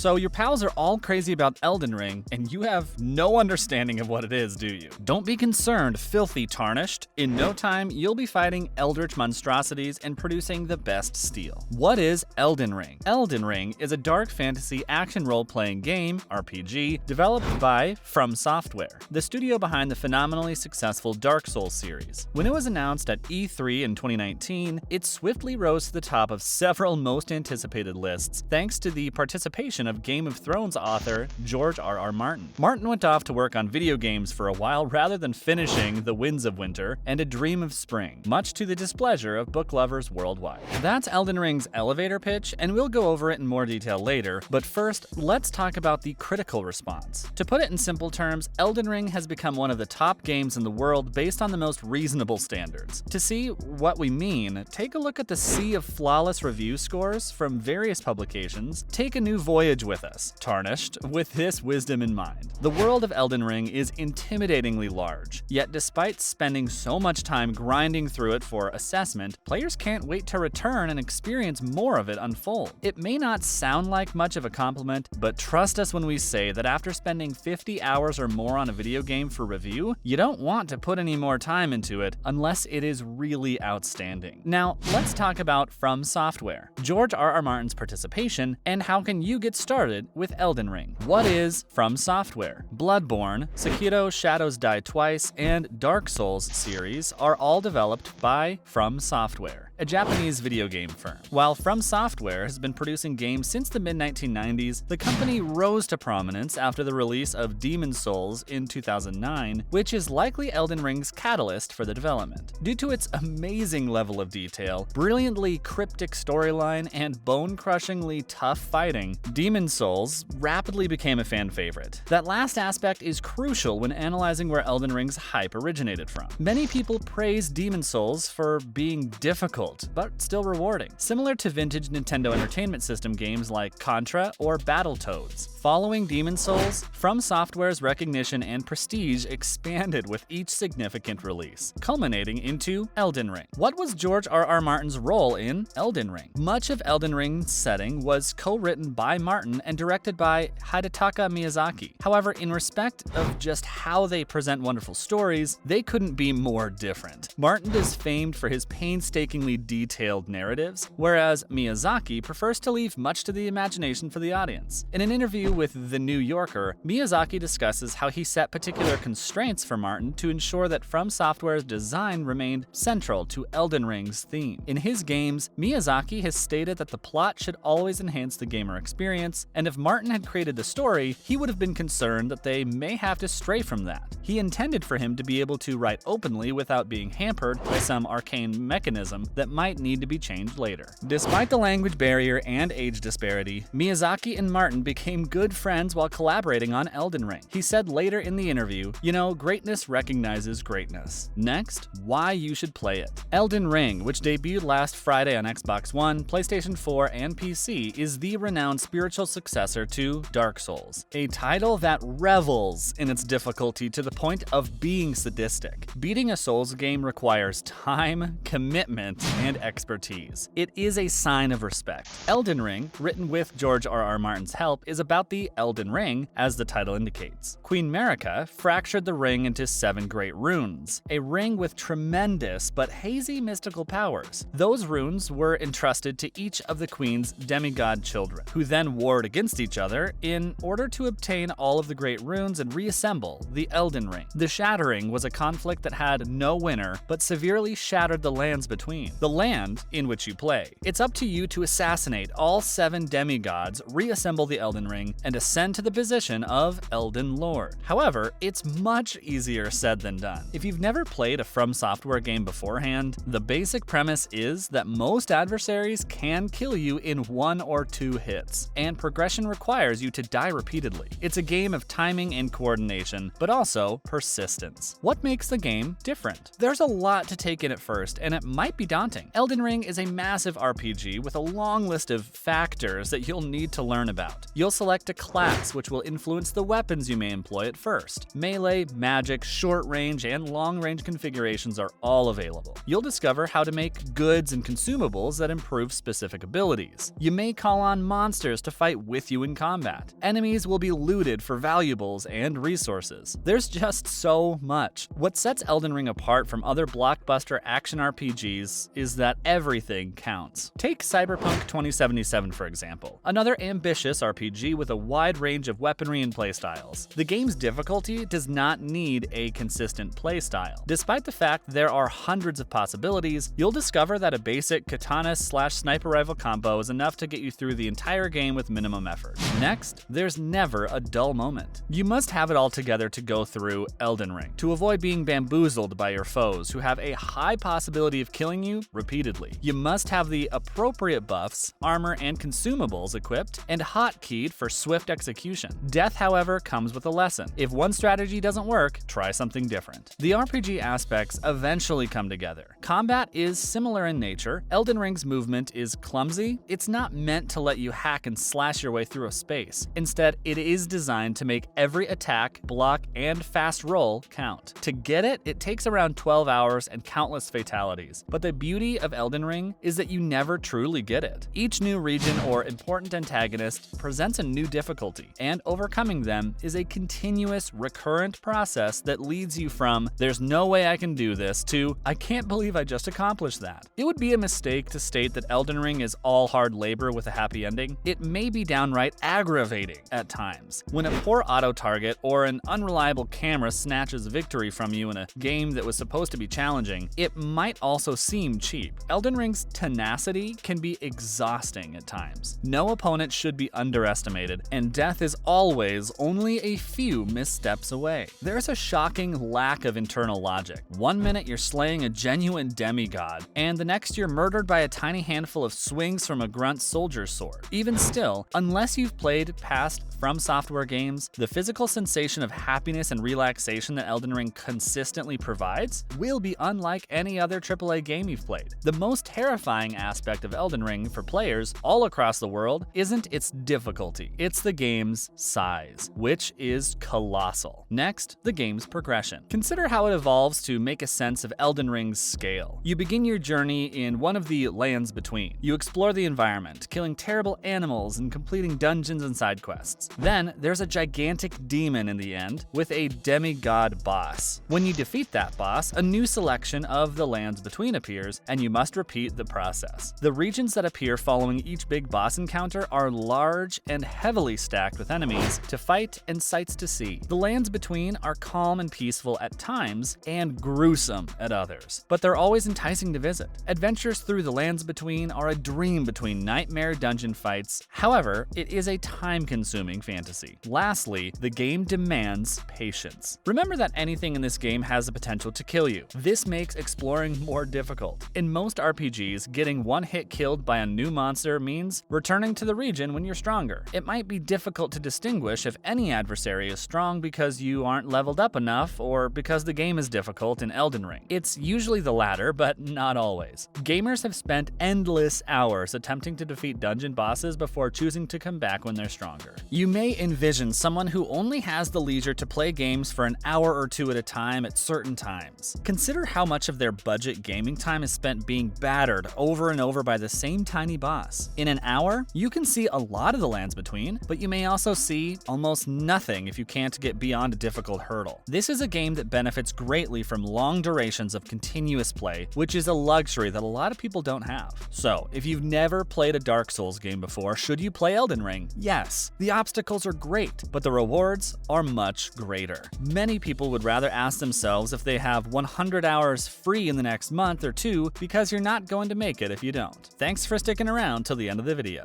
So your pals are all crazy about Elden Ring, and you have no understanding of what it is, do you? Don't be concerned, filthy tarnished. In no time, you'll be fighting eldritch monstrosities and producing the best steel. What is Elden Ring? Elden Ring is a dark fantasy action role-playing game, RPG, developed by From Software, the studio behind the phenomenally successful Dark Souls series. When it was announced at E3 in 2019, it swiftly rose to the top of several most anticipated lists, thanks to the participation of Game of Thrones author George R.R. Martin. Martin went off to work on video games for a while rather than finishing The Winds of Winter and A Dream of Spring, much to the displeasure of book lovers worldwide. That's Elden Ring's elevator pitch, and we'll go over it in more detail later, but first, let's talk about the critical response. To put it in simple terms, Elden Ring has become one of the top games in the world based on the most reasonable standards. To see what we mean, take a look at the sea of flawless review scores from various publications. Take a new voyage with us, Tarnished, with this wisdom in mind. The world of Elden Ring is intimidatingly large, yet despite spending so much time grinding through it for assessment, players can't wait to return and experience more of it unfold. It may not sound like much of a compliment, but trust us when we say that after spending 50 hours or more on a video game for review, you don't want to put any more time into it unless it is really outstanding. Now, let's talk about From Software, George R.R. Martin's participation, and how can you get started with Elden Ring. What is From Software? Bloodborne, Sekiro Shadows Die Twice, and Dark Souls series are all developed by From Software, a Japanese video game firm. While From Software has been producing games since the mid-1990s, the company rose to prominence after the release of Demon's Souls in 2009, which is likely Elden Ring's catalyst for the development. Due to its amazing level of detail, brilliantly cryptic storyline, and bone-crushingly tough fighting, Demon's Souls rapidly became a fan favorite. That last aspect is crucial when analyzing where Elden Ring's hype originated from. Many people praise Demon's Souls for being difficult, but still rewarding, similar to vintage Nintendo Entertainment System games like Contra or Battletoads. Following Demon's Souls, From Software's recognition and prestige expanded with each significant release, culminating into Elden Ring. What was George R.R. Martin's role in Elden Ring? Much of Elden Ring's setting was co-written by Martin and directed by Hidetaka Miyazaki. However, in respect of just how they present wonderful stories, they couldn't be more different. Martin is famed for his painstakingly detailed narratives, whereas Miyazaki prefers to leave much to the imagination for the audience. In an interview with The New Yorker, Miyazaki discusses how he set particular constraints for Martin to ensure that From Software's design remained central to Elden Ring's theme. In his games, Miyazaki has stated that the plot should always enhance the gamer experience, and if Martin had created the story, he would have been concerned that they may have to stray from that. He intended for him to be able to write openly without being hampered by some arcane mechanism that might need to be changed later. Despite the language barrier and age disparity, Miyazaki and Martin became good friends while collaborating on Elden Ring. He said later in the interview, "You know, greatness recognizes greatness." Next, why you should play it. Elden Ring, which debuted last Friday on Xbox One, PlayStation 4, and PC, is the renowned spiritual successor to Dark Souls, a title that revels in its difficulty to the point of being sadistic. Beating a Souls game requires time, commitment, and expertise. It is a sign of respect. Elden Ring, written with George R.R. Martin's help, is about the Elden Ring, as the title indicates. Queen Marika fractured the ring into 7 great runes, a ring with tremendous but hazy mystical powers. Those runes were entrusted to each of the queen's demigod children, who then warred against each other in order to obtain all of the great runes and reassemble the Elden Ring. The Shattering was a conflict that had no winner, but severely shattered the lands between, the land in which you play. It's up to you to assassinate all 7 demigods, reassemble the Elden Ring, and ascend to the position of Elden Lord. However, it's much easier said than done. If you've never played a From Software game beforehand, the basic premise is that most adversaries can kill you in 1 or 2 hits, and progression requires you to die repeatedly. It's a game of timing and coordination, but also persistence. What makes the game different? There's a lot to take in at first, and it might be daunting daunting. Elden Ring is a massive RPG with a long list of factors that you'll need to learn about. You'll select a class which will influence the weapons you may employ at first. Melee, magic, short range, and long range configurations are all available. You'll discover how to make goods and consumables that improve specific abilities. You may call on monsters to fight with you in combat. Enemies will be looted for valuables and resources. There's just so much. What sets Elden Ring apart from other blockbuster action RPGs is that everything counts. Take Cyberpunk 2077 for example, another ambitious RPG with a wide range of weaponry and playstyles. The game's difficulty does not need a consistent playstyle. Despite the fact there are hundreds of possibilities, you'll discover that a basic katana/sniper rifle combo is enough to get you through the entire game with minimum effort. Next, there's never a dull moment. You must have it all together to go through Elden Ring, to avoid being bamboozled by your foes who have a high possibility of killing you repeatedly. You must have the appropriate buffs, armor, and consumables equipped and hotkeyed for swift execution. Death, however, comes with a lesson. If one strategy doesn't work, try something different. The RPG aspects eventually come together. Combat is similar in nature. Elden Ring's movement is clumsy. It's not meant to let you hack and slash your way through a space. Instead, it is designed to make every attack, block, and fast roll count. To get it, it takes around 12 hours and countless fatalities. But the beauty of Elden Ring is that you never truly get it. Each new region or important antagonist presents a new difficulty, and overcoming them is a continuous, recurrent process that leads you from "there's no way I can do this" to "I can't believe I just accomplished that." It would be a mistake to state that Elden Ring is all hard labor with a happy ending. It may be downright aggravating at times. When a poor auto-target or an unreliable camera snatches victory from you in a game that was supposed to be challenging, it might also seem cheap. Elden Ring's tenacity can be exhausting at times. No opponent should be underestimated, and death is always only a few missteps away. There's a shocking lack of internal logic. One minute you're slaying a genuine demigod, and the next you're murdered by a tiny handful of swings from a grunt soldier's sword. Even still, unless you've played past From Software games, the physical sensation of happiness and relaxation that Elden Ring consistently provides will be unlike any other AAA game you've played. The most terrifying aspect of Elden Ring for players all across the world isn't its difficulty, it's the game's size, which is colossal. Next, the game's progression. Consider how it evolves to make a sense of Elden Ring's scale. You begin your journey in one of the lands between. You explore the environment, killing terrible animals and completing dungeons and side quests. Then, there's a gigantic demon in the end, with a demigod boss. When you defeat that boss, a new selection of the lands between appears, and you must repeat the process. The regions that appear following each big boss encounter are large and heavily stacked with enemies to fight and sights to see. The lands between are calm and peaceful at times, and gruesome at others, but they're always enticing to visit. Adventures through the lands between are a dream between nightmare dungeon fights. However, it is a time-consuming fantasy. Lastly, the game demands patience. Remember that anything in this game has the potential to kill you. This makes exploring more difficult. In most RPGs, getting one hit killed by a new monster means returning to the region when you're stronger. It might be difficult to distinguish if any adversary is strong because you aren't leveled up enough or because the game is difficult in Elden Ring. It's usually the latter, but not always. Gamers have spent endless hours attempting to defeat dungeon bosses before choosing to come back when they're stronger. You may envision someone who only has the leisure to play games for an hour or two at a time at certain times. Consider how much of their budget gaming time is spent being battered over and over by the same tiny boss. In an hour, you can see a lot of the lands between, but you may also see almost nothing if you can't get beyond a difficult hurdle. This is a game that benefits greatly from long durations of continuous play, which is a luxury that a lot of people don't have. So, if you've never played a Dark Souls game before, should you play Elden Ring? Yes. The obstacles are great, but the rewards are much greater. Many people would rather ask themselves if they have 100 hours free in the next month or two, because you're not going to make it if you don't. Thanks for sticking around till the end of the video.